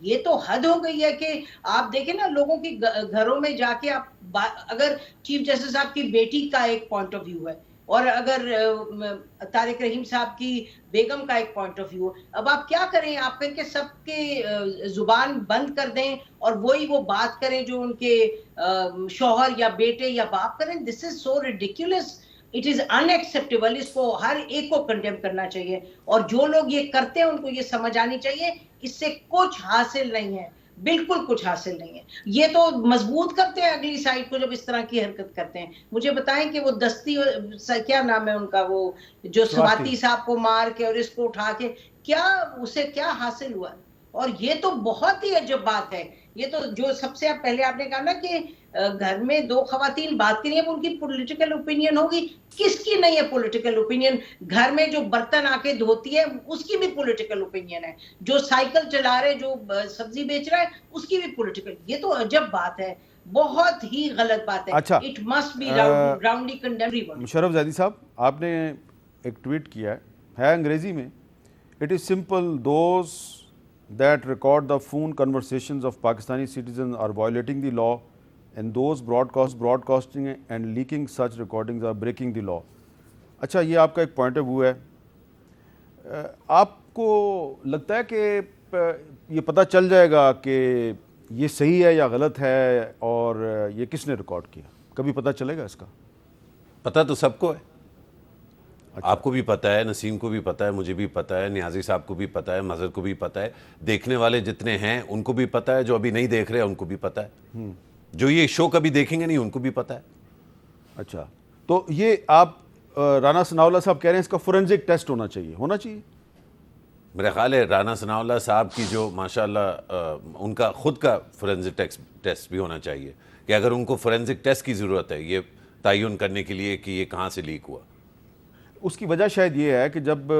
یہ تو حد ہو گئی ہے کہ آپ دیکھیں نا لوگوں کی گھروں میں جا کے آپ اگر چیف جسٹس صاحب کی بیٹی کا ایک پوائنٹ آف ویو ہے اور اگر طارق رحیم صاحب کی بیگم کا ایک پوائنٹ آف ویو، اب آپ کیا کریں؟ آپ کہیں کہ سب کے زبان بند کر دیں اور وہی وہ بات کریں جو ان کے شوہر یا بیٹے یا باپ کریں. This is so ridiculous, it is unacceptable. اس کو ہر ایک کو کنڈیم کرنا چاہیے اور جو لوگ یہ کرتے ہیں ان کو یہ سمجھ آنی چاہیے اس سے کچھ حاصل نہیں ہے، بالکل کچھ حاصل نہیں ہے. یہ تو مضبوط کرتے ہیں اگلی سائڈ کو جب اس طرح کی حرکت کرتے ہیں. مجھے بتائیں کہ وہ دستی کیا نام ہے ان کا، وہ جو سواتی صاحب کو مار کے اور اس کو اٹھا کے، کیا اسے کیا حاصل ہوا؟ اور یہ تو بہت ہی عجب بات ہے. یہ تو جو سب سے پہلے آپ نے کہا نا کہ گھر میں دو خواتین بات کریں اب ان کی پولیٹیکل اوپینین ہوگی. کس کی نہیں ہے پولیٹیکل اوپینین؟ گھر میں جو برتن آ کے دھوتی ہے اس کی بھی پولیٹیکل اوپینین ہے، جو سائیکل چلا رہے، جو سبزی بیچ رہا ہے اس کی بھی پولیٹیکل. یہ تو عجب بات ہے، بہت ہی غلط بات ہے. اچھا، it must be roundly condemned. Musharraf Zaidi sahab, آپ نے ایک ٹویٹ کیا ہے انگریزی میں، it is simple those that record the phone conversations of Pakistani citizens are violating the law and those broadcasting and leaking such recordings are breaking the law. اچھا، یہ آپ کا ایک پوائنٹ آف ویو ہے. آپ کو لگتا ہے کہ یہ پتہ چل جائے گا کہ یہ صحیح ہے یا غلط ہے اور یہ کس نے ریکارڈ کیا؟ کبھی پتہ چلے گا اس کا؟ پتہ تو سب کو ہے. آپ کو بھی پتہ ہے، نسیم کو بھی پتہ ہے، مجھے بھی پتہ ہے، نیازی صاحب کو بھی پتہ ہے، مظہر کو بھی پتہ ہے، دیکھنے والے جتنے ہیں ان کو بھی پتہ ہے، جو ابھی نہیں دیکھ رہے ان کو بھی پتہ ہے، جو یہ شو کبھی دیکھیں گے نہیں ان کو بھی پتہ ہے. اچھا، تو یہ آپ رانا ثناءاللہ صاحب کہہ رہے ہیں اس کا فورنزک ٹیسٹ ہونا چاہیے. میرا خیال ہے رانا ثناءاللہ صاحب کی جو ماشاءاللہ ان کا خود کا فورنزک ٹیسٹ بھی ہونا چاہیے کہ اگر ان کو فورنزک ٹیسٹ کی ضرورت ہے یہ تعین کرنے کے لیے کہ یہ کہاں سے لیک ہوا. اس کی وجہ شاید یہ ہے کہ جب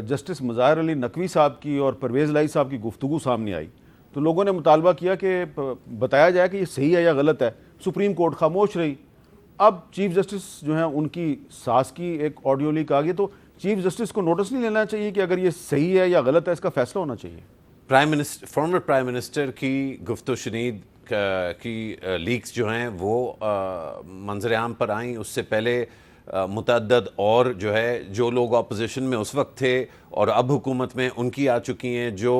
جسٹس مظاہر علی نقوی صاحب کی اور پرویز الہی صاحب کی گفتگو سامنے آئی تو لوگوں نے مطالبہ کیا کہ بتایا جائے کہ یہ صحیح ہے یا غلط ہے. سپریم کورٹ خاموش رہی. اب چیف جسٹس جو ہیں ان کی ساس کی ایک آڈیو لیک آ گئی، تو چیف جسٹس کو نوٹس نہیں لینا چاہیے کہ اگر یہ صحیح ہے یا غلط ہے اس کا فیصلہ ہونا چاہیے؟ فارمر پرائم منسٹر کی گفت و شنید کی لیکس جو ہیں وہ منظر عام پر آئیں. اس سے پہلے متعدد اور جو ہے جو لوگ اپوزیشن میں اس وقت تھے اور اب حکومت میں ان کی آ چکی ہیں، جو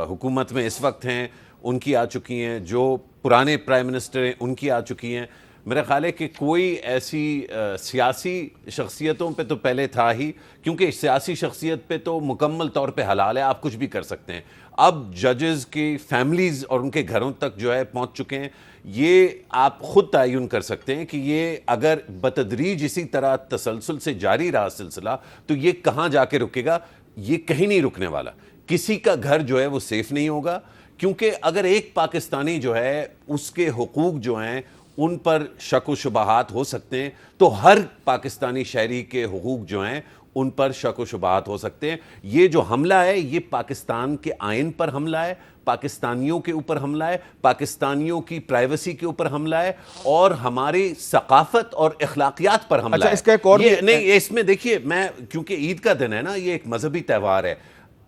حکومت میں اس وقت ہیں ان کی آ چکی ہیں، جو پرانے پرائم منسٹر ہیں ان کی آ چکی ہیں. میرا خیال ہے کہ کوئی ایسی سیاسی شخصیتوں پہ تو پہلے تھا ہی، کیونکہ سیاسی شخصیت پہ تو مکمل طور پہ حلال ہے، آپ کچھ بھی کر سکتے ہیں. اب ججز کی فیملیز اور ان کے گھروں تک جو ہے پہنچ چکے ہیں. یہ آپ خود تعین کر سکتے ہیں کہ یہ اگر بتدریج اسی طرح تسلسل سے جاری رہا سلسلہ تو یہ کہاں جا کے رکے گا. یہ کہیں نہیں رکنے والا. کسی کا گھر جو ہے وہ سیف نہیں ہوگا، کیونکہ اگر ایک پاکستانی جو ہے اس کے حقوق جو ہیں ان پر شک و شبہات ہو سکتے ہیں تو ہر پاکستانی شہری کے حقوق جو ہیں ان پر شک و شبہات ہو سکتے ہیں. یہ جو حملہ ہے یہ پاکستان کے آئین پر حملہ ہے، پاکستانیوں کے اوپر حملہ ہے، پاکستانیوں کی پرائیویسی کے اوپر حملہ ہے اور ہماری ثقافت اور اخلاقیات پر حملہ ہے. اس کا ایک اور نہیں، اس میں دیکھیے، میں کیونکہ عید کا دن ہے نا، یہ ایک مذہبی تہوار ہے.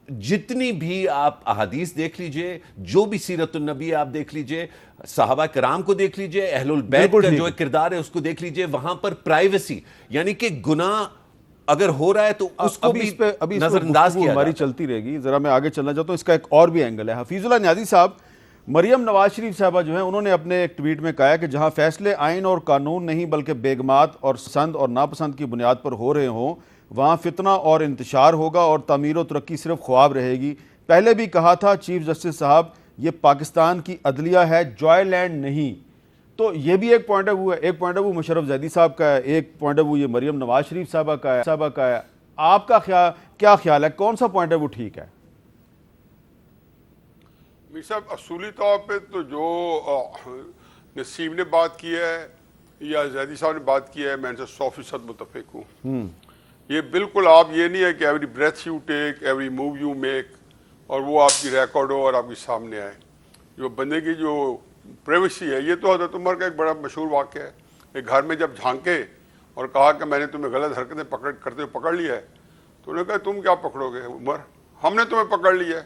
جتنی بھی آپ احادیث دیکھ لیجئے، جو بھی سیرت النبی آپ دیکھ لیجئے، صحابہ کرام کو دیکھ لیجئے، اہل البیت کا جو کردار ہے اس کو دیکھ لیجئے، وہاں پر پرائیویسی یعنی کہ گناہ اگر ہو رہا ہے تو اس کو بھی نظر انداز کیا ہماری چلتی رہے گی. ذرا میں آگے چلنا چاہتا ہوں، اس کا ایک اور بھی اینگل ہے. حفیظ اللہ نیازی صاحب، مریم نواز شریف صاحبہ جو ہیں انہوں نے اپنے ایک ٹویٹ میں کہا کہ جہاں فیصلے آئین اور قانون نہیں بلکہ بیگمات اور پسند اور ناپسند کی بنیاد پر ہو رہے ہوں وہاں فتنہ اور انتشار ہوگا اور تعمیر و ترقی صرف خواب رہے گی. پہلے بھی کہا تھا چیف جسٹس صاحب، یہ پاکستان کی عدلیہ ہے، جوائے لینڈ نہیں. تو یہ بھی ایک پوائنٹ آف ویو ہے. ایک point of view Musharraf Zaidi Sahab کا ہے، ایک پوائنٹ آف ویو یہ مریم نواز شریف صاحبہ کا ہے. آپ کا کیا خیال ہے، کون سا پوائنٹ آف ویو ٹھیک ہے؟ میر صاحب، اصولی طور پہ تو جو نسیم نے بات کی ہے یا زیدی صاحب نے بات کی ہے، میں ان سے 100% متفق ہوں. یہ بالکل آپ یہ نہیں ہے کہ every breath you take, every move you make اور وہ آپ کی ریکارڈ ہو اور آپ کے سامنے آئے. جو بندے کی جو پرائیویسی ہے، یہ تو حضرت عمر کا ایک بڑا مشہور واقعہ ہے. ایک گھر میں جب جھانکے اور کہا کہ میں نے تمہیں غلط حرکتیں کرتے ہوئے پکڑ لیا ہے، تو انہوں نے کہا تم کیا پکڑو گے عمر، ہم نے تمہیں پکڑ لیا ہے.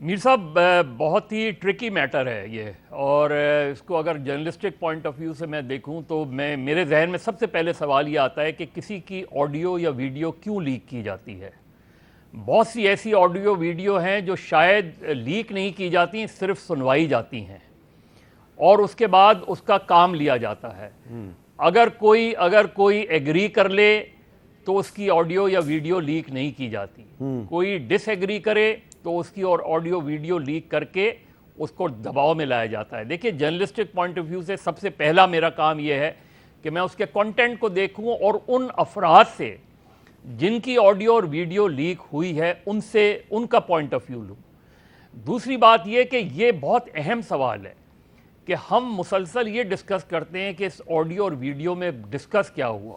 میر صاحب بہت ہی ٹرکی میٹر ہے یہ، اور اس کو اگر جرنلسٹک پوائنٹ آف ویو سے میں دیکھوں تو میرے ذہن میں سب سے پہلے سوال یہ آتا ہے کہ کسی کی آڈیو یا ویڈیو کیوں لیک کی جاتی ہے. بہت سی ایسی آڈیو ویڈیو ہیں جو شاید لیک نہیں کی جاتی، صرف سنوائی جاتی ہیں اور اس کے بعد اس کا کام لیا جاتا ہے. اگر کوئی ایگری کر لے تو اس کی آڈیو یا ویڈیو لیک نہیں کی جاتی. کوئی ڈس ایگری کرے تو اس کی اور آڈیو ویڈیو لیک کر کے اس کو دباؤ میں لایا جاتا ہے. دیکھیے جرنلسٹک پوائنٹ آف ویو سے سب سے پہلا میرا کام یہ ہے کہ میں اس کے کنٹینٹ کو دیکھوں اور ان افراد سے جن کی آڈیو اور ویڈیو لیک ہوئی ہے ان کا پوائنٹ آف ویو لوں. دوسری بات یہ کہ یہ بہت اہم سوال ہے کہ ہم مسلسل یہ ڈسکس کرتے ہیں کہ اس آڈیو اور ویڈیو میں ڈسکس کیا ہوا.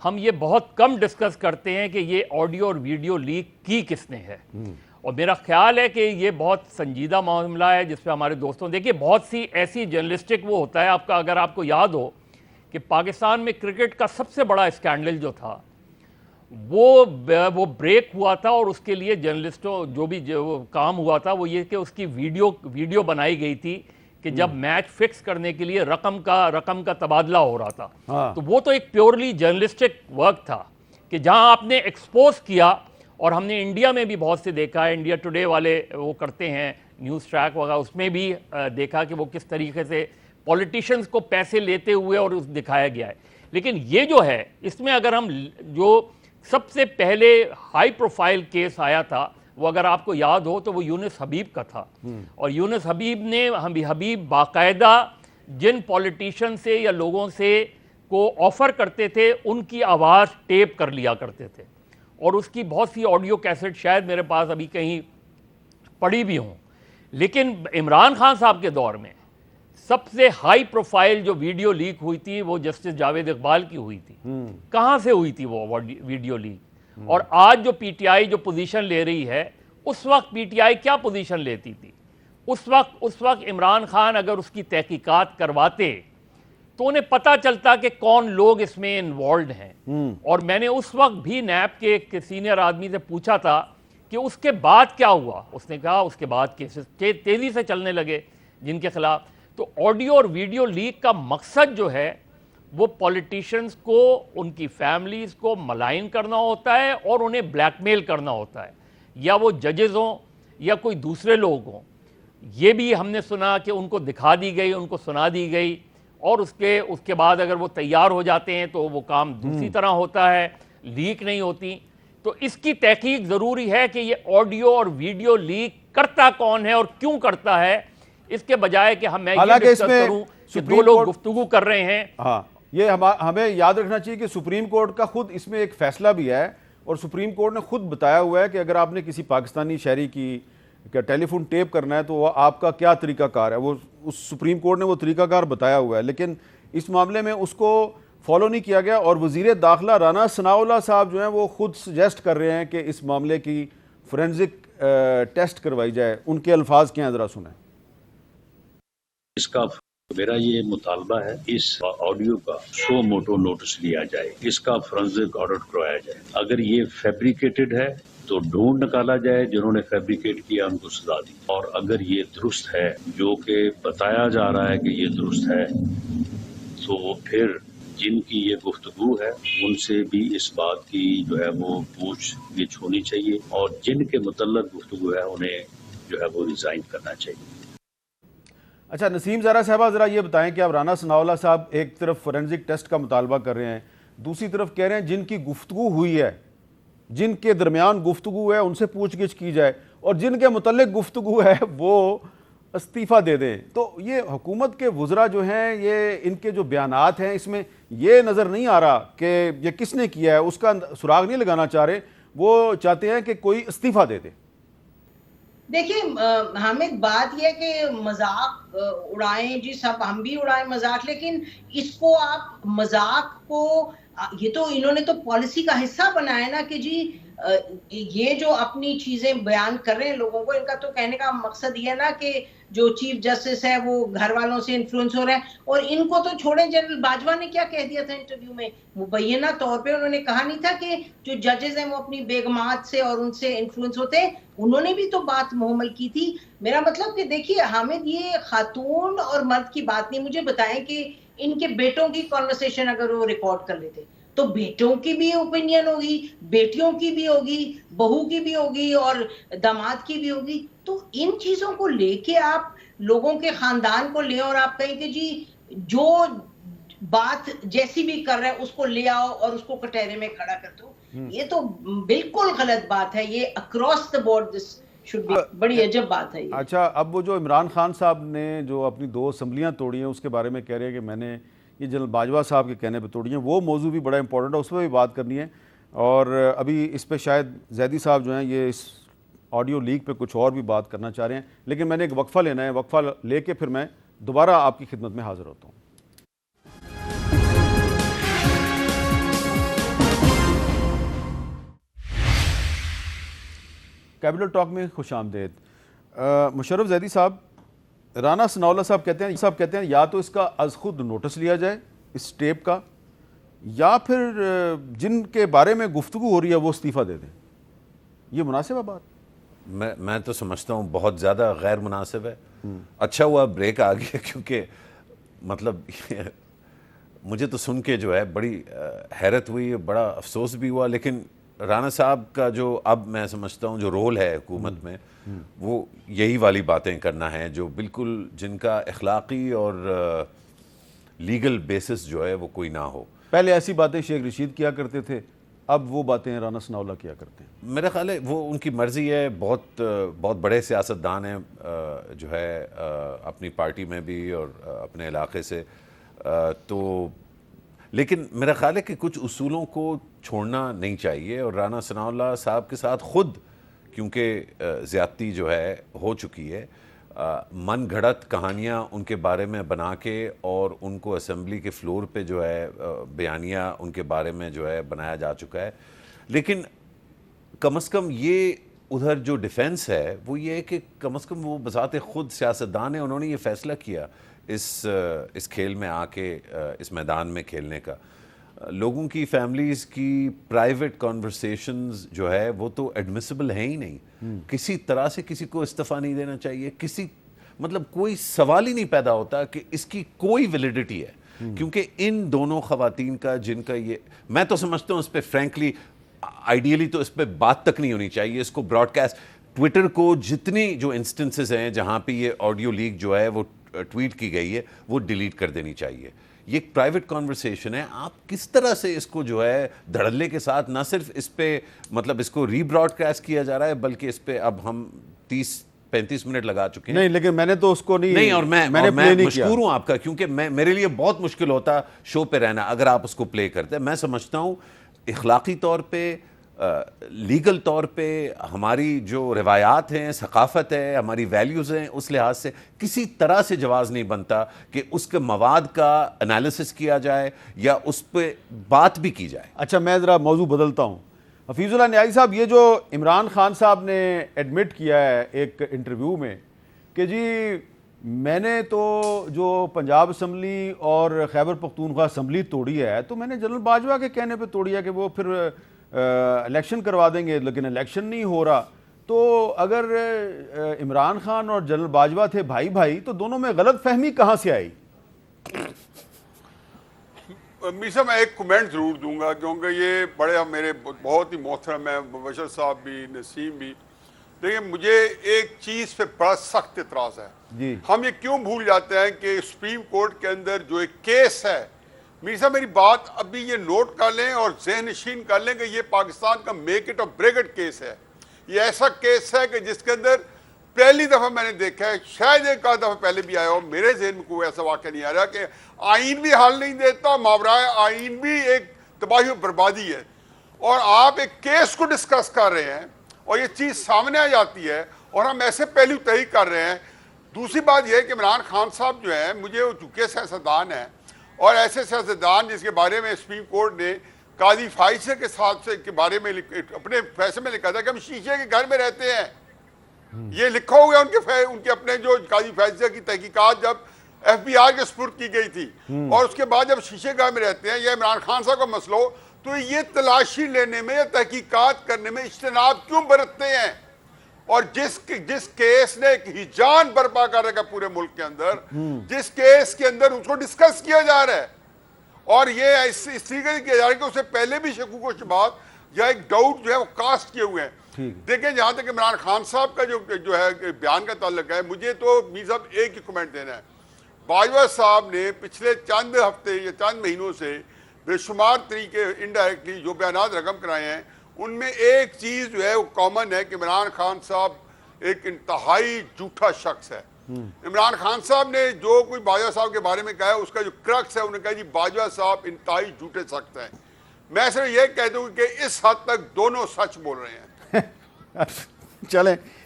ہم یہ بہت کم ڈسکس کرتے ہیں کہ یہ آڈیو اور ویڈیو لیک کی کس نے ہے. اور میرا خیال ہے کہ یہ بہت سنجیدہ معاملہ ہے جس پہ ہمارے دوستوں دیکھیے بہت سی ایسی جرنلسٹک وہ ہوتا ہے اگر آپ کو یاد ہو کہ پاکستان میں کرکٹ کا سب سے بڑا اسکینڈل جو تھا وہ بریک ہوا تھا، اور اس کے لیے جرنلسٹوں جو کام ہوا تھا وہ یہ کہ اس کی ویڈیو بنائی گئی تھی کہ جب میچ فکس کرنے کے لیے رقم کا تبادلہ ہو رہا تھا. تو وہ تو ایک پیورلی جرنلسٹک ورک تھا کہ جہاں آپ نے ایکسپوز کیا. اور ہم نے انڈیا میں بھی بہت سے دیکھا ہے، انڈیا ٹوڈے والے وہ کرتے ہیں نیوز ٹریک وغیرہ، اس میں بھی دیکھا کہ وہ کس طریقے سے پولیٹیشنز کو پیسے لیتے ہوئے اور دکھایا گیا ہے. لیکن یہ جو ہے اس میں اگر ہم جو سب سے پہلے ہائی پروفائل کیس آیا تھا وہ اگر آپ کو یاد ہو تو وہ یونس حبیب کا تھا. اور یونس حبیب باقاعدہ جن پولیٹیشین سے یا لوگوں سے کو آفر کرتے تھے ان کی آواز ٹیپ کر لیا کرتے تھے، اور اس کی بہت سی آڈیو کیسٹ شاید میرے پاس ابھی کہیں پڑی بھی ہوں. لیکن عمران خان صاحب کے دور میں سب سے ہائی پروفائل جو ویڈیو لیک ہوئی تھی وہ جسٹس جاوید اقبال کی ہوئی تھی. کہاں سے ہوئی تھی وہ ویڈیو لیک؟ اور آج جو پی ٹی آئی جو پوزیشن لے رہی ہے، اس وقت پی ٹی آئی کیا پوزیشن لیتی تھی؟ اس وقت عمران خان اگر اس کی تحقیقات کرواتے تو انہیں پتہ چلتا کہ کون لوگ اس میں انوالوڈ ہیں. اور میں نے اس وقت بھی نیب کے ایک سینئر آدمی سے پوچھا تھا کہ اس کے بعد کیا ہوا. اس نے کہا اس کے بعد کیسز تیزی سے چلنے لگے جن کے خلاف. تو آڈیو اور ویڈیو لیک کا مقصد جو ہے وہ پولیٹیشنز کو، ان کی فیملیز کو ملائن کرنا ہوتا ہے اور انہیں بلیک میل کرنا ہوتا ہے، یا وہ ججز ہوں یا کوئی دوسرے لوگ ہوں. یہ بھی ہم نے سنا کہ ان کو دکھا دی گئی، ان کو سنا دی گئی، اور اس کے بعد اگر وہ تیار ہو جاتے ہیں تو وہ کام دوسری طرح ہوتا ہے، لیک نہیں ہوتی. تو اس کی تحقیق ضروری ہے کہ یہ آڈیو اور ویڈیو لیک کرتا کون ہے اور کیوں کرتا ہے، اس کے بجائے کہ میں یہ ڈسکس کروں کہ دو لوگ گفتگو کر رہے ہیں. ہاں، یہ ہمیں یاد رکھنا چاہیے کہ سپریم کورٹ کا خود اس میں ایک فیصلہ بھی ہے، اور سپریم کورٹ نے خود بتایا ہوا ہے کہ اگر آپ نے کسی پاکستانی شہری کی ٹیلی فون ٹیپ کرنا ہے تو وہ آپ کا کیا طریقہ کار ہے. وہ اس سپریم کورٹ نے وہ طریقہ کار بتایا ہوا ہے، لیکن اس معاملے میں اس کو فالو نہیں کیا گیا. اور وزیر داخلہ رانا ثناءاللہ صاحب جو ہیں وہ خود سجیسٹ کر رہے ہیں کہ اس معاملے کی فورینزک ٹیسٹ کروائی جائے. ان کے الفاظ کیا ہیں ذرا سنیں. اس کا میرا یہ مطالبہ ہے اس آڈیو کا سو موٹو نوٹس لیا جائے، اس کا فورینزک آڈٹ کروایا جائے. اگر یہ فیبریکیٹڈ ہے تو ڈھونڈ نکالا جائے، جنہوں نے فیبریکیٹ کیا ان کو سزا دی. اور اگر یہ درست ہے جو کہ بتایا جا رہا ہے کہ یہ درست ہے، تو پھر جن کی یہ گفتگو ہے ان سے بھی اس بات کی جو ہے وہ پوچھ گچھ ہونی چاہیے، اور جن کے متعلق گفتگو ہے انہیں جو ہے وہ ریزائن کرنا چاہیے. اچھا نسیم زہرا صاحبہ، ذرا یہ بتائیں کہ اب رانا ثناءاللہ صاحب ایک طرف فورینزک ٹیسٹ کا مطالبہ کر رہے ہیں، دوسری طرف کہہ رہے ہیں جن کی گفتگو ہوئی ہے، جن کے درمیان گفتگو ہے ان سے پوچھ گچھ کی جائے، اور جن کے متعلق گفتگو ہے وہ استعفیٰ دے دیں. تو یہ حکومت کے وزراء جو ہیں، یہ ان کے جو بیانات ہیں اس میں یہ نظر نہیں آ رہا کہ یہ کس نے کیا ہے، اس کا سراغ نہیں لگانا چاہ رہے. وہ چاہتے ہیں کہ کوئی استعفیٰ دے دے. دیکھیے حامد، بات یہ کہ مذاق اڑائیں جی، سب ہم بھی اڑائیں مذاق، لیکن اس کو آپ مذاق کو، یہ تو انہوں نے تو پالیسی کا حصہ بنایا نا کہ جی یہ جو اپنی چیزیں بیان کر رہے ہیں لوگوں کو, ان کا تو کہنے کا مقصد یہ نا کہ جو چیف جسٹس ہے وہ گھر والوں سے انفلوئنس ہو رہا ہے. اور ان کو تو چھوڑیں, جنرل باجوہ نے کیا کہہ دیا تھا انٹرویو میں, مبینہ طور پہ انہوں نے کہا نہیں تھا کہ جو ججز ہیں وہ اپنی بیگمات سے اور ان سے انفلوئنس ہوتے ہیں, انہوں نے بھی تو بات محمل کی تھی. میرا مطلب کہ دیکھیے حامد, یہ خاتون اور مرد کی بات نہیں, مجھے بتائیں کہ ان کے بیٹوں کی کنورسیشن اگر وہ ریکارڈ کر لیتے تو بیٹوں کی بھی اوپینین ہوگی, بیٹیوں کی بھی ہوگی, بہو کی بھی ہوگی اور داماد کی بھی ہوگی. تو ان چیزوں کو لے کے آپ لوگوں کے خاندان کو لیں اور آپ کہیں کہ جی جو بات جیسی بھی کر رہے ہیں اس کو لے آؤ اور اس کو کٹہرے میں کھڑا کر دو, یہ تو بالکل غلط بات ہے. یہ across the board this should be, بڑی عجب بات ہے یہ. اچھا, اب وہ جو عمران خان صاحب نے جو اپنی 2 اسمبلیاں توڑی ہیں اس کے بارے میں کہہ رہے ہیں کہ میں نے یہ جنرل باجوہ صاحب کے کہنے پہ توڑی ہیں, وہ موضوع بھی بڑا امپورٹنٹ ہے, اس پہ بھی بات کرنی ہے. اور ابھی اس پہ شاید زیدی صاحب جو ہیں یہ اس آڈیو لیک پہ کچھ اور بھی بات کرنا چاہ رہے ہیں, لیکن میں نے ایک وقفہ لینا ہے, وقفہ لے کے پھر میں دوبارہ آپ کی خدمت میں حاضر ہوتا ہوں. کیپٹل ٹاک میں خوش آمدید. مشرف زیدی صاحب, رانا ثناءاللہ صاحب کہتے ہیں یا تو اس کا از خود نوٹس لیا جائے اس ٹیپ کا, یا پھر جن کے بارے میں گفتگو ہو رہی ہے وہ استعفیٰ دے دیں. یہ مناسب ہے بات؟ میں تو سمجھتا ہوں بہت زیادہ غیر مناسب ہے. اچھا ہوا بریک آ گیا, کیونکہ مطلب مجھے تو سن کے جو ہے بڑی حیرت ہوئی, بڑا افسوس بھی ہوا. لیکن رانا صاحب کا جو اب میں سمجھتا ہوں جو رول ہے حکومت میں, وہ یہی والی باتیں کرنا ہے جو بالکل جن کا اخلاقی اور لیگل بیسس جو ہے وہ کوئی نہ ہو. پہلے ایسی باتیں شیخ رشید کیا کرتے تھے, اب وہ باتیں رانا ثناءاللہ کیا کرتے ہیں. میرا خیال ہے وہ ان کی مرضی ہے, بہت بڑے سیاستدان ہیں جو ہے اپنی پارٹی میں بھی اور اپنے علاقے سے. تو لیکن میرا خیال ہے کہ کچھ اصولوں کو چھوڑنا نہیں چاہیے, اور رانا ثناءاللہ صاحب کے ساتھ خود کیونکہ زیادتی جو ہے ہو چکی ہے, من گھڑت کہانیاں ان کے بارے میں بنا کے اور ان کو اسمبلی کے فلور پہ جو ہے بیانیہ ان کے بارے میں جو ہے بنایا جا چکا ہے. لیکن کم از کم یہ ادھر جو ڈیفنس ہے وہ یہ ہے کہ کم از کم وہ بذات خود سیاستدان ہیں, انہوں نے یہ فیصلہ کیا اس کھیل میں آ کے, اس میدان میں کھیلنے کا. لوگوں کی فیملیز کی پرائیویٹ کانورسیشنز جو ہے وہ تو ایڈمیسیبل ہیں ہی نہیں. کسی طرح سے کسی کو استعفیٰ نہیں دینا چاہیے, مطلب کوئی سوال ہی نہیں پیدا ہوتا کہ اس کی کوئی ویلیڈیٹی ہے, کیونکہ ان دونوں خواتین کا جن کا یہ, میں تو سمجھتا ہوں اس پہ فرینکلی آئیڈیلی تو اس پہ بات تک نہیں ہونی چاہیے. اس کو براڈ کاسٹ, ٹویٹر کو جتنی جو انسٹنسز ہیں جہاں پہ یہ آڈیو لیک جو ہے وہ ٹویٹ کی گئی ہے وہ ڈیلیٹ کر دینی چاہیے. یہ ایک پرائیویٹ کانورسیشن ہے, آپ کس طرح سے اس کو جو ہے دھڑلے کے ساتھ, نہ صرف اس پہ مطلب اس کو ری براڈ کاسٹ کیا جا رہا ہے بلکہ اس پہ اب ہم 30-35 منٹ لگا چکے ہیں. نہیں, لیکن میں نے تو اس کو نہیں, اور میں مشکور ہوں آپ کا, کیونکہ میرے لیے بہت مشکل ہوتا شو پہ رہنا اگر آپ اس کو پلے کرتے. میں سمجھتا ہوں اخلاقی طور پہ, لیگل طور پہ ہماری جو روایات ہیں, ثقافت ہے, ہماری ویلیوز ہیں, اس لحاظ سے کسی طرح سے جواز نہیں بنتا کہ اس کے مواد کا انالیسس کیا جائے یا اس پہ بات بھی کی جائے. اچھا, میں ذرا موضوع بدلتا ہوں. حفیظ اللہ نیازی صاحب, یہ جو عمران خان صاحب نے ایڈمٹ کیا ہے ایک انٹرویو میں کہ جی میں نے تو جو پنجاب اسمبلی اور خیبر پختونخوا اسمبلی توڑی ہے تو میں نے جنرل باجوہ کے کہنے پہ توڑی ہے کہ وہ پھر الیکشن کروا دیں گے, لیکن الیکشن نہیں ہو رہا. تو اگر عمران خان اور جنرل باجوہ تھے بھائی بھائی تو دونوں میں غلط فہمی کہاں سے آئی؟ میسا میں ایک کمنٹ ضرور دوں گا, کیونکہ یہ بڑے میرے بہت ہی محترم ہیں, مبشر صاحب بھی, نسیم بھی. دیکھیں, مجھے ایک چیز پہ بڑا سخت اعتراض ہے. جی, ہم یہ کیوں بھول جاتے ہیں کہ سپریم کورٹ کے اندر جو ایک کیس ہے, میرا میری بات ابھی یہ نوٹ کر لیں اور ذہن نشین کر لیں کہ یہ پاکستان کا میک اٹ اور بریک اٹ کیس ہے. یہ ایسا کیس ہے کہ جس کے اندر پہلی دفعہ میں نے دیکھا ہے, شاید ایک آدھ دفعہ پہلے بھی آیا ہو, میرے ذہن میں کوئی ایسا واقعہ نہیں آ رہا کہ آئین بھی حل نہیں دیتا, ماورائے آئین بھی ایک تباہی و بربادی ہے, اور آپ ایک کیس کو ڈسکس کر رہے ہیں اور یہ چیز سامنے آ جاتی ہے اور ہم ایسے پہلو تحقیق کر رہے ہیں. دوسری بات یہ ہے کہ عمران خان صاحب جو ہیں, مجھے وہ چونکہ سیاستدان ہیں اور ایسے سیاستدان جس کے بارے میں سپریم کورٹ نے قاضی فائزہ کے ساتھ سے کے بارے میں اپنے فیصلے میں لکھا تھا کہ ہم شیشے کے گھر میں رہتے ہیں. یہ لکھا ہوا ہے ان کے اپنے جو قاضی فائزہ کی تحقیقات جب ایف بی آر کے سپرد کی گئی تھی, اور اس کے بعد جب شیشے گھر میں رہتے ہیں. یہ عمران خان صاحب کا مسئلہ ہو تو یہ تلاشی لینے میں یا تحقیقات کرنے میں اجتناب کیوں برتتے ہیں؟ اور جس کیس نے ایک ہیجان برپا کر رکھا پورے ملک کے اندر, جس کیس کے اندر اس کو ڈسکس کیا جا رہا ہے, اور یہ اس طریقے سے کیا جا رہا ہے کہ اس سے پہلے بھی شکوک و شبہات یا ایک ڈاؤٹ جو ہے وہ کاسٹ کیے ہوئے ہیں. دیکھیں جہاں تک عمران خان صاحب کا جو ہے بیان کا تعلق ہے, مجھے تو میر صاحب ایک ہی کمنٹ دینا ہے. باجوہ صاحب نے پچھلے چند ہفتے یا چند مہینوں سے بے شمار طریقے انڈائریکٹلی جو بیانات رقم کرائے ہیں, ان میں ایک چیز جو ہے وہ کامن ہے کہ عمران خان صاحب ایک انتہائی جھوٹا شخص ہے. عمران خان صاحب نے جو کوئی باجوہ صاحب کے بارے میں کہا ہے, اس کا جو کرکس ہے, انہوں نے کہا جی باجوہ صاحب انتہائی جھوٹے شخص ہیں. میں صرف یہ کہہ دوں کہ اس حد تک دونوں سچ بول رہے ہیں.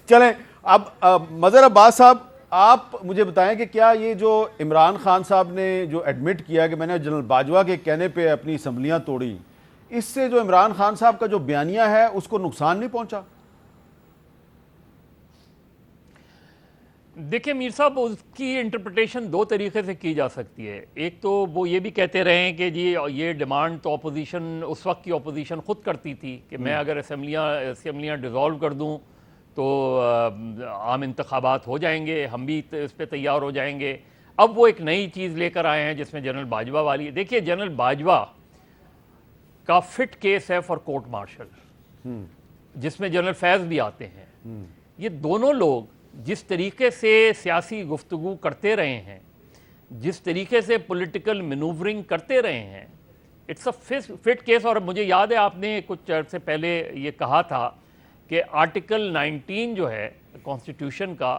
چلیں اب مظہر عباس صاحب, آپ مجھے بتائیں کہ کیا یہ جو عمران خان صاحب نے جو ایڈمٹ کیا کہ میں نے جنرل باجوہ کے کہنے پہ اپنی اسمبلیاں توڑی, اس سے جو عمران خان صاحب کا جو بیانیہ ہے اس کو نقصان نہیں پہنچا؟ دیکھیں میر صاحب, اس کی انٹرپریٹیشن دو طریقے سے کی جا سکتی ہے. ایک تو وہ یہ بھی کہتے رہے ہیں کہ جی یہ ڈیمانڈ تو اپوزیشن, اس وقت کی اپوزیشن خود کرتی تھی کہ میں اگر اسمبلیاں ڈیزالو کر دوں تو عام انتخابات ہو جائیں گے, ہم بھی اس پہ تیار ہو جائیں گے. اب وہ ایک نئی چیز لے کر آئے ہیں جس میں جنرل باجوہ والی ہے. دیکھیے جنرل باجوہ کا فٹ کیس ہے فار کورٹ مارشل, جس میں جنرل فیض بھی آتے ہیں. یہ دونوں لوگ جس طریقے سے سیاسی گفتگو کرتے رہے ہیں, جس طریقے سے پولیٹیکل مینوورنگ کرتے رہے ہیں, اٹس اے فٹ کیس. اور مجھے یاد ہے آپ نے کچھ عرصے پہلے یہ کہا تھا کہ آرٹیکل 19 جو ہے کانسٹیٹیوشن کا,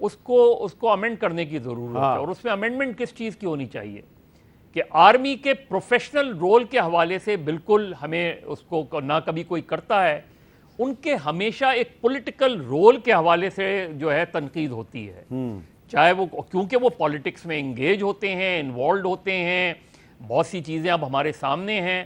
اس کو امینڈ کرنے کی ضرورت ہے. اور اس میں امینڈمنٹ کس چیز کی ہونی چاہیے کہ آرمی کے پروفیشنل رول کے حوالے سے بالکل ہمیں اس کو نہ کبھی کوئی کرتا ہے, ان کے ہمیشہ ایک پولیٹیکل رول کے حوالے سے جو ہے تنقید ہوتی ہے, چاہے وہ کیونکہ وہ پالیٹکس میں انگیج ہوتے ہیں, انوالوڈ ہوتے ہیں, بہت سی چیزیں اب ہمارے سامنے ہیں.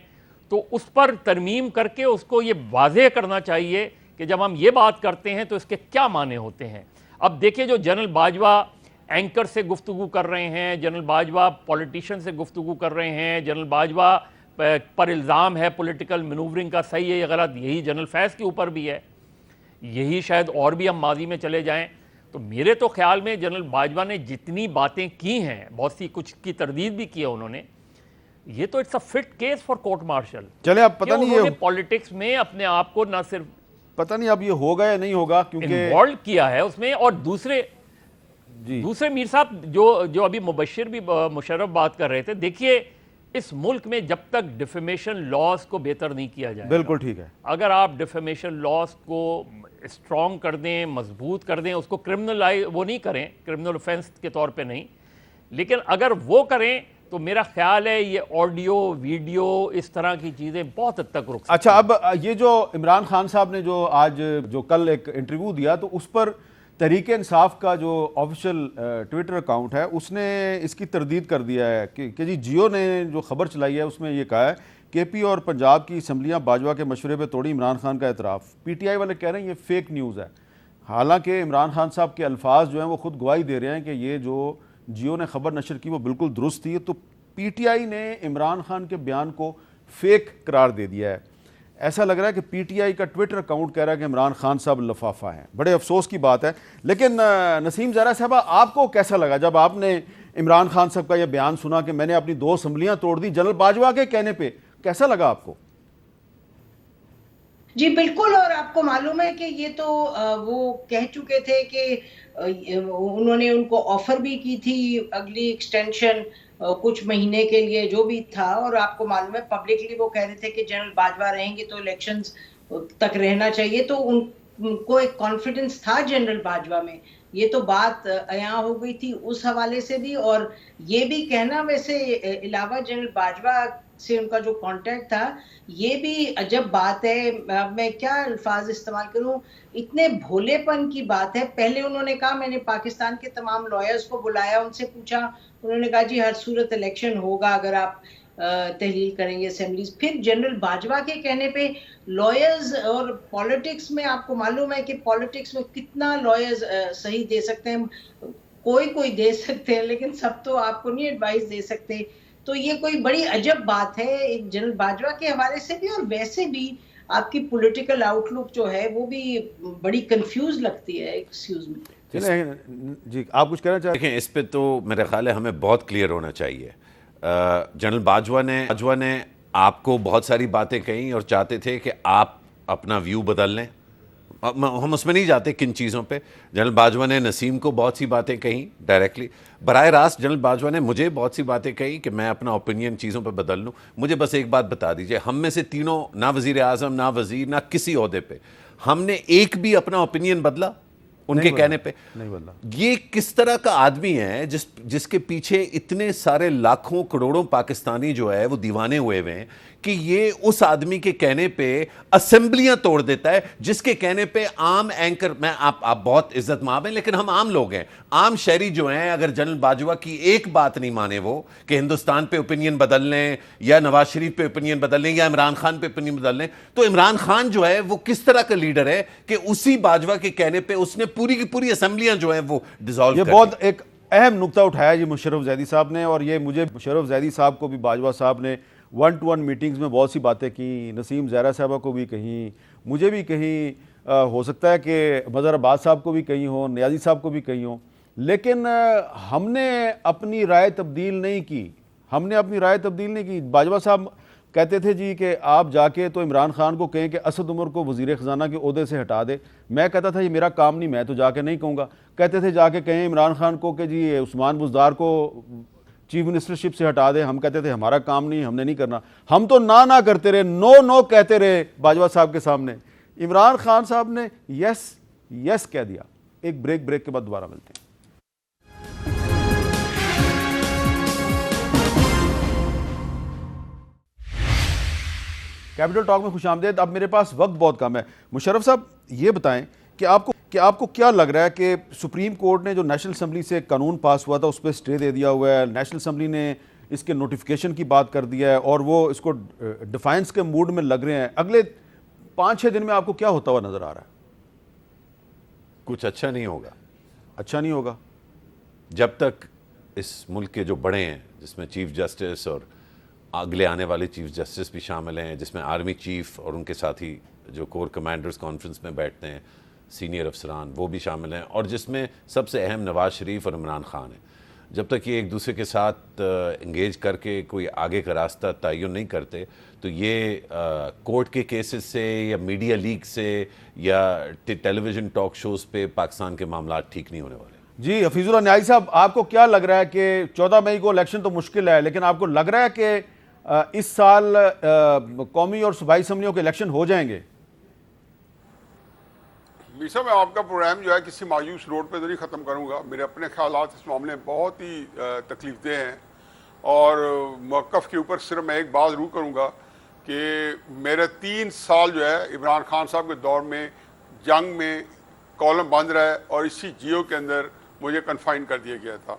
تو اس پر ترمیم کر کے اس کو یہ واضح کرنا چاہیے کہ جب ہم یہ بات کرتے ہیں تو اس کے کیا معنی ہوتے ہیں. اب دیکھیں جو جنرل باجوہ اینکر سے گفتگو کر رہے ہیں, جنرل باجوہ پولیٹیشین سے گفتگو کر رہے ہیں, جنرل باجوہ پر الزام ہے پولیٹیکل مینوورنگ کا, صحیح ہے یا غلط, یہی جنرل فیض کے اوپر بھی ہے, یہی شاید اور بھی ہم ماضی میں چلے جائیں. تو میرے تو خیال میں جنرل باجوہ نے جتنی باتیں کی ہیں, بہت سی کچھ کی تردید بھی کی ہے انہوں نے, یہ تو it's a fit case for court martial. چلے اب پتہ نہیں یہ پالیٹکس میں اپنے آپ کو نہ صرف پتہ نہیں اب یہ ہوگا یا نہیں ہوگا, کیونکہ انوالو کیا ہے اس میں. اور دوسرے میر صاحب جو ابھی مبشر بھی مشرف بات کر رہے تھے, دیکھیے اس ملک میں جب تک ڈیفیمیشن لاز کو بہتر نہیں کیا جائے, بالکل ٹھیک ہے, اگر آپ ڈیفیمیشن لاز کو اسٹرانگ کر دیں, مضبوط کر دیں, اس کو کرمنل وہ نہیں کریں, کرمنل اوفینس کے طور پہ نہیں, لیکن اگر وہ کریں تو میرا خیال ہے یہ آڈیو ویڈیو اس طرح کی چیزیں بہت حد تک رک سکتی ہیں. اچھا اب یہ جو عمران خان صاحب نے جو کل ایک انٹرویو دیا, تو اس پر تحریک انصاف کا جو آفیشیل ٹویٹر اکاؤنٹ ہے اس نے اس کی تردید کر دیا ہے کہ جی جیو نے جو خبر چلائی ہے اس میں یہ کہا ہے کے پی اور پنجاب کی اسمبلیاں باجوہ کے مشورے پہ توڑی, عمران خان کا اعتراف. پی ٹی آئی والے کہہ رہے ہیں یہ فیک نیوز ہے, حالانکہ عمران خان صاحب کے الفاظ جو ہیں وہ خود گواہی دے رہے ہیں کہ یہ جو جیو نے خبر نشر کی وہ بالکل درست تھی. تو پی ٹی آئی نے عمران خان کے بیان کو فیک قرار دے دیا ہے. ایسا لگ رہا ہے کہ پی ٹی آئی کا ٹویٹر اکاؤنٹ کہہ رہا ہے کہ عمران خان صاحب لفافہ ہیں. بڑے افسوس کی بات ہے. لیکن نسیم زہرا صاحبہ, آپ کو کیسا لگا جب آپ نے عمران خان صاحب کا یہ بیان سنا کہ میں نے اپنی 2 اسمبلیاں توڑ دی جنرل باجوہ کے کہنے پہ؟ کیسا لگا آپ کو؟ جی بالکل, اور آپ کو معلوم ہے کہ یہ تو وہ کہہ چکے تھے کہ انہوں نے ان کو آفر بھی کی تھی اگلی ایکسٹینشن کچھ مہینے کے لیے جو بھی تھا, اور آپ کو معلوم ہے پبلکلی وہ کہہ رہے تھے کہ جنرل باجوہ رہیں گے تو الیکشنز تک رہنا چاہیے. تو ان کو ایک کانفیڈنس تھا جنرل باجوہ میں, یہ تو بات عیاں ہو گئی تھی اس حوالے سے بھی. اور یہ بھی کہنا ویسے علاوہ جنرل باجوہ سے ان کا جو کانٹیکٹ تھا, یہ بھی عجب بات ہے. میں کیا الفاظ استعمال کروں, اتنے بھولے پن کی بات ہے. پہلے انہوں نے کہا میں نے پاکستان کے تمام لائرز کو بلایا, ان سے پوچھا, انہوں نے کہا جی ہر صورت الیکشن ہوگا اگر آپ تحلیل کریں گے اسمبلیز. پھر جنرل باجوہ کے کہنے پہ لائرز اور پالیٹکس میں آپ کو معلوم ہے کہ پالیٹکس میں کتنا لائرز صحیح دے سکتے ہیں, کوئی دے سکتے ہیں لیکن سب تو آپ کو نہیں ایڈوائز دے سکتے. تو یہ کوئی بڑی عجب بات ہے ایک جنرل باجوہ کے حوالے سے بھی, اور ویسے بھی آپ کی پولیٹیکل آؤٹ لک جو ہے وہ بھی بڑی کنفیوز لگتی ہے. ایکسکیوز می جی آپ کچھ کہنا چاہتے ہیں؟ دیکھیں اس پہ تو میرے خیال ہے ہمیں بہت کلیئر ہونا چاہیے. جنرل باجوہ نے آپ کو بہت ساری باتیں کہیں اور چاہتے تھے کہ آپ اپنا ویو بدل لیں. ہم اس میں نہیں جاتے کن چیزوں پہ. جنرل باجوہ نے نسیم کو بہت سی باتیں کہیں ڈائریکٹلی, براہ راست جنرل باجوہ نے مجھے بہت سی باتیں کہیں کہ میں اپنا اوپینین چیزوں پہ بدل لوں. مجھے بس ایک بات بتا دیجئے, ہم میں سے تینوں, نہ وزیر اعظم, نہ وزیر, نہ کسی عہدے پہ, ہم نے ایک بھی اپنا اوپینین بدلا ان کے کہنے پہ؟ نہیں بدلا. یہ کس طرح کا آدمی ہے جس کے پیچھے اتنے سارے لاکھوں کروڑوں پاکستانی جو ہے وہ دیوانے ہوئے ہوئے ہیں کہ یہ اس آدمی کے کہنے پہ اسمبلیاں توڑ دیتا ہے, جس کے کہنے پہ عام اینکر, میں آپ بہت عزت مآب ہیں لیکن ہم عام لوگ ہیں, عام شہری جو ہیں, اگر جنرل باجوہ کی ایک بات نہیں مانے وہ کہ ہندوستان پہ اوپینین بدل لیں یا نواز شریف پہ اوپینین بدل لیں یا عمران خان پہ اوپینین بدل لیں, تو عمران خان جو ہے وہ کس طرح کا لیڈر ہے کہ اسی باجوہ کے کہنے پہ اس نے پوری کی پوری اسمبلیاں جو ہیں وہ ڈیزالو کر. یہ بہت ایک اہم نقطہ اٹھایا جی مشرف زیدی صاحب نے, اور یہ مجھے مشرف زیدی صاحب کو بھی باجوہ صاحب نے 1-to-1 میٹنگز میں بہت سی باتیں کی, نسیم زہرا صاحبہ کو بھی کہیں, مجھے بھی کہیں, ہو سکتا ہے کہ مظہر عباس صاحب کو بھی کہیں ہوں, نیازی صاحب کو بھی کہیں ہوں, لیکن ہم نے اپنی رائے تبدیل نہیں کی. باجوہ صاحب کہتے تھے جی کہ آپ جا کے تو عمران خان کو کہیں کہ اسد عمر کو وزیر خزانہ کے عہدے سے ہٹا دے. میں کہتا تھا یہ میرا کام نہیں, میں تو جا کے نہیں کہوں گا. کہتے تھے جا کے کہیں عمران خان کو کہ جی عثمان بزدار کو چیف منسٹرشپ سے ہٹا دے. ہم کہتے تھے ہمارا کام نہیں, ہم نے نہیں کرنا. ہم تو نہ کرتے رہے, نو کہتے رہے باجوہ صاحب کے سامنے. عمران خان صاحب نے یس کہہ دیا. ایک بریک کے بعد دوبارہ ملتے ہیں. کیپٹل ٹاک میں خوش آمدید. اب میرے پاس وقت بہت کم ہے. مشرف صاحب یہ بتائیں کہ آپ کو کیا لگ رہا ہے کہ سپریم کورٹ نے جو نیشنل اسمبلی سے قانون پاس ہوا تھا اس پہ اسٹے دے دیا ہوا ہے, نیشنل اسمبلی نے اس کے نوٹیفیکیشن کی بات کر دیا ہے اور وہ اس کو ڈیفائنس کے موڈ میں لگ رہے ہیں, اگلے 5-6 دن میں آپ کو کیا ہوتا ہوا نظر آ رہا ہے؟ کچھ اچھا نہیں ہوگا. اچھا نہیں ہوگا جب تک اس ملک کے جو بڑے ہیں, جس میں چیف جسٹس اور اگلے آنے والے چیف جسٹس بھی شامل ہیں, جس میں آرمی چیف اور ان کے ساتھی جو کور کمانڈرز کانفرنس میں بیٹھتے ہیں, سینئر افسران, وہ بھی شامل ہیں, اور جس میں سب سے اہم نواز شریف اور عمران خان ہیں, جب تک یہ ایک دوسرے کے ساتھ انگیج کر کے کوئی آگے کا راستہ تعین نہیں کرتے, تو یہ کورٹ کے کیسز سے یا میڈیا لیک سے یا ٹیلی ویژن ٹاک شوز پہ پاکستان کے معاملات ٹھیک نہیں ہونے والے. جی حفیظ اللہ نیازی صاحب, آپ کو کیا لگ رہا ہے کہ 14 مئی کو الیکشن تو مشکل ہے, لیکن آپ کو لگ رہا ہے کہ اس سال قومی اور صوبائی اسمبلیوں کے الیکشن ہو جائیں گے؟ میسا میں آپ کا پروگرام جو ہے کسی مایوس روڈ پہ تو نہیں ختم کروں گا. میرے اپنے خیالات اس معاملے میں بہت ہی تکلیف دہ ہیں, اور موقف کے اوپر صرف میں ایک بات ضرور کروں گا کہ میرے 3 سال جو ہے عمران خان صاحب کے دور میں جنگ میں کالم بند رہا ہے, اور اسی جیو کے اندر مجھے کنفائن کر دیا گیا تھا.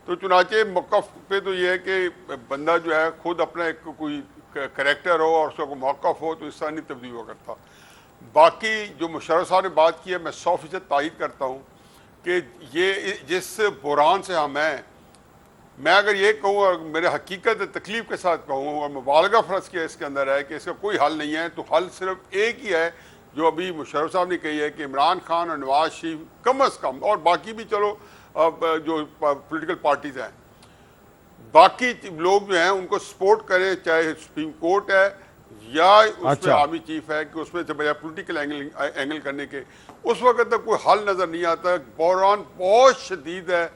تو چنانچہ موقف پہ تو یہ ہے کہ بندہ جو ہے خود اپنا ایک کوئی کریکٹر ہو اور اس کا کوئی موقف ہو تو اس طرح نہیں تبدیل ہوا کرتا. باقی جو مشرف صاحب نے بات کی ہے, میں 100% تائید کرتا ہوں کہ یہ جس بحران سے ہم ہیں, میں اگر یہ کہوں اور میرے حقیقت تکلیف کے ساتھ کہوں اور مبالغہ فرض کیا اس کے اندر ہے کہ اس کا کوئی حل نہیں ہے, تو حل صرف ایک ہی ہے جو ابھی مشرف صاحب نے کہی ہے کہ عمران خان اور نواز شریف کم از کم, اور باقی بھی چلو جو پولیٹیکل پارٹیز ہیں, باقی لوگ جو ہیں ان کو سپورٹ کریں, چاہے سپریم کورٹ ہے یا اس میں آرمی چیف ہے, کہ اس میں سے بجائے پولیٹیکل اینگل کرنے کے اس وقت تک کوئی حل نظر نہیں آتا. بحران بہت شدید ہے,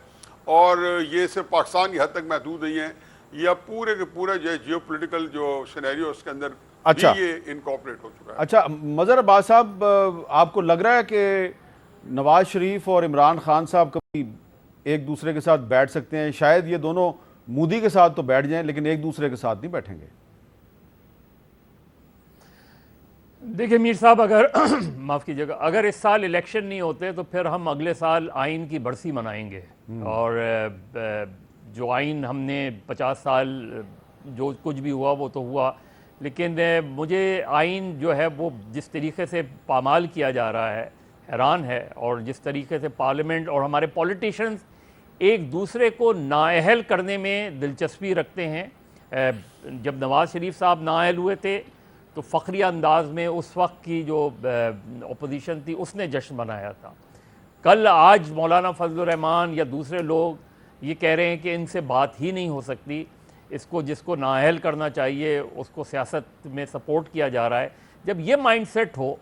اور یہ صرف پاکستان کی حد تک محدود نہیں ہے, یہ پورے کے پورے جو ہے جیو پولیٹیکل جو سینیریو اس کے اندر بھی یہ انکارپوریٹ ہو چکا ہے. اچھا مظہر عباس صاحب, آپ کو لگ رہا ہے کہ نواز شریف اور عمران خان صاحب کبھی ایک دوسرے کے ساتھ بیٹھ سکتے ہیں؟ شاید یہ دونوں مودی کے ساتھ تو بیٹھ جائیں لیکن ایک دوسرے کے ساتھ نہیں بیٹھیں گے. دیکھیں میر صاحب, اگر معاف کیجیے گا, اگر اس سال الیکشن نہیں ہوتے تو پھر ہم اگلے سال آئین کی برسی منائیں گے, اور جو آئین ہم نے 50 سال جو کچھ بھی ہوا وہ تو ہوا، لیکن مجھے آئین جو ہے وہ جس طریقے سے پامال کیا جا رہا ہے حیران ہے، اور جس طریقے سے پارلیمنٹ اور ہمارے پولیٹیشنز ایک دوسرے کو نااہل کرنے میں دلچسپی رکھتے ہیں۔ جب نواز شریف صاحب نااہل ہوئے تھے تو فخریہ انداز میں اس وقت کی جو اپوزیشن تھی اس نے جشن منایا تھا۔ کل آج مولانا فضل الرحمان یا دوسرے لوگ یہ کہہ رہے ہیں کہ ان سے بات ہی نہیں ہو سکتی، اس کو جس کو نااہل کرنا چاہیے اس کو سیاست میں سپورٹ کیا جا رہا ہے۔ جب یہ مائنڈ سیٹ ہو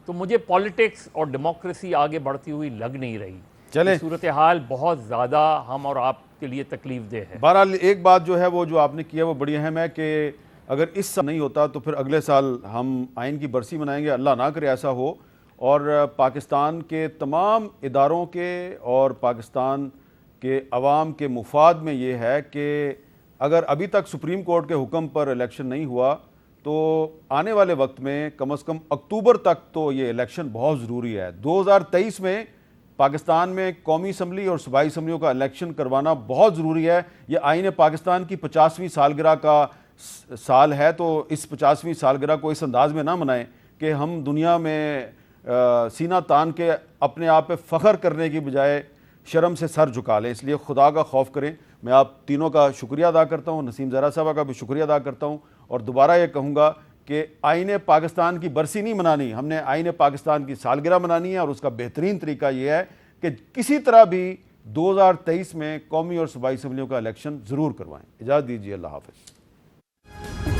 تو مجھے پالیٹکس اور ڈیموکریسی آگے بڑھتی ہوئی لگ نہیں رہی۔ چلیں، صورتحال بہت زیادہ ہم اور آپ کے لیے تکلیف دہ ہے۔ بہرحال ایک بات جو ہے وہ جو آپ نے کیا وہ بڑی اہم ہے کہ اگر اس سال نہیں ہوتا تو پھر اگلے سال ہم آئین کی برسی منائیں گے، اللہ نہ کرے ایسا ہو، اور پاکستان کے تمام اداروں کے اور پاکستان کے عوام کے مفاد میں یہ ہے کہ اگر ابھی تک سپریم کورٹ کے حکم پر الیکشن نہیں ہوا تو آنے والے وقت میں کم از کم اکتوبر تک تو یہ الیکشن بہت ضروری ہے۔ 2023 میں پاکستان میں قومی اسمبلی اور صوبائی اسمبلیوں کا الیکشن کروانا بہت ضروری ہے۔ یہ آئین پاکستان کی 50ویں سالگرہ کا سال ہے، تو اس 50ویں سالگرہ کو اس انداز میں نہ منائیں کہ ہم دنیا میں سینہ تان کے اپنے آپ پہ فخر کرنے کی بجائے شرم سے سر جھکا لیں۔ اس لیے خدا کا خوف کریں۔ میں آپ تینوں کا شکریہ ادا کرتا ہوں، نسیم زہرا صاحبہ کا بھی شکریہ ادا کرتا ہوں، اور دوبارہ یہ کہوں گا کہ آئین پاکستان کی برسی نہیں منانی، ہم نے آئین پاکستان کی سالگرہ منانی ہے، اور اس کا بہترین طریقہ یہ ہے کہ کسی طرح بھی 2023 میں قومی اور صوبائی اسمبلیوں کا الیکشن ضرور کروائیں۔ اجازت دیجیے، اللہ حافظ۔